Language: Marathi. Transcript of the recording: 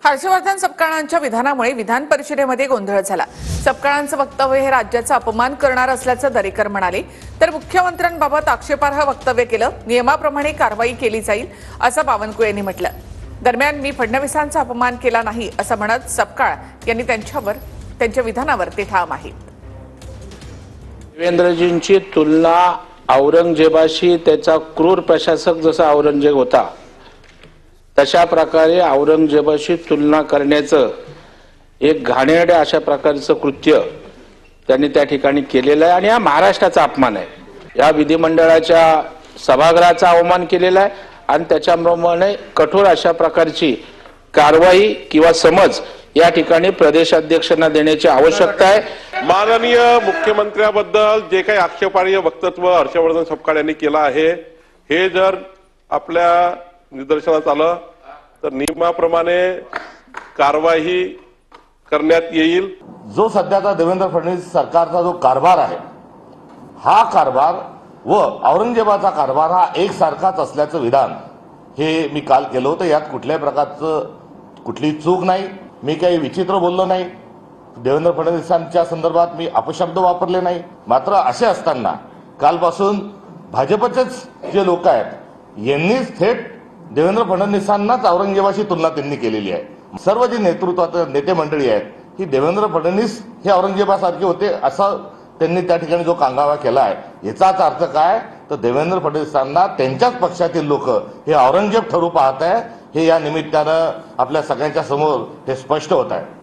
हर्षवर्धन सपकाळांच्या विधानामुळे विधान परिषदेमध्ये गोंधळ झाला। सपकाळांचं वक्तव्य हे राज्याचा अपमान करणार असल्याचं दरेकर म्हणाले, तर मुख्यमंत्र्यांबाबत आक्षेपार्ह वक्तव्य केलं, नियमाप्रमाणे कारवाई केली जाईल असं बावनकुळे यांनी म्हटलं। दरम्यान मी फडणवीसांचा अपमान केला नाही असं म्हणत सपकाळ यांनी त्यांच्या विधानावर ते ठाम आहेत। देवेंद्रजींची तुलना औरंगजेबाशी त्याचा क्रूर प्रशासक जसा औरंगजेब होता तशा प्रकारे औरंगजेबाशी तुलना करण्याचं एक घाणेरड्या अशा प्रकारचं कृत्य त्यांनी त्या ठिकाणी केलेलं आहे आणि हा महाराष्ट्राचा अपमान आहे। या विधिमंडळाच्या सभागृहाचा अवमान केलेला आहे आणि त्याच्याप्रमाणे कठोर अशा प्रकारची कारवाई किंवा समज या ठिकाणी प्रदेशाध्यक्षांना देण्याची आवश्यकता आहे। माननीय मुख्यमंत्र्यांबद्दल जे काही आक्षेपार्ह वक्तव्य हर्षवर्धन सपकाळ यांनी केलं आहे, हे जर आपल्या निदर्शनास आलं तर नियमाप्रमाणे कारवाई करण्यात येईल। जो सध्याचा देवेंद्र फडणवीस सरकारचा जो कारभार आहे, हा कारभार व औरंगजेबाचा कारभार हा एकसारखाच असल्याचं विधान हे मी काल केलं होतं। यात कुठल्याही प्रकारचं कुठली चूक नाही, मी काही विचित्र बोललो नाही, देवेंद्र फडणवीसांच्या संदर्भात मी अपशब्द वापरले नाही। मात्र असे असताना कालपासून भाजपचेच जे लोक आहेत यांनीच थेट देवेंद्र फडणवीसांनाच औरंगजेबाशी तुलना त्यांनी केलेली आहे। सर्व जी नेतृत्वात नेते मंडळी आहेत ही देवेंद्र फडणवीस हे औरंगजेबासारखे होते असं त्यांनी त्या ठिकाणी जो कांगावा केला आहे। याचाच अर्थ काय तर देवेंद्र फडणवीसांना त्यांच्याच पक्षातील लोक हे औरंगजेब ठरू पाहत आहे, हे या निमित्तानं आपल्या सगळ्यांच्या समोर हे स्पष्ट होत आहे।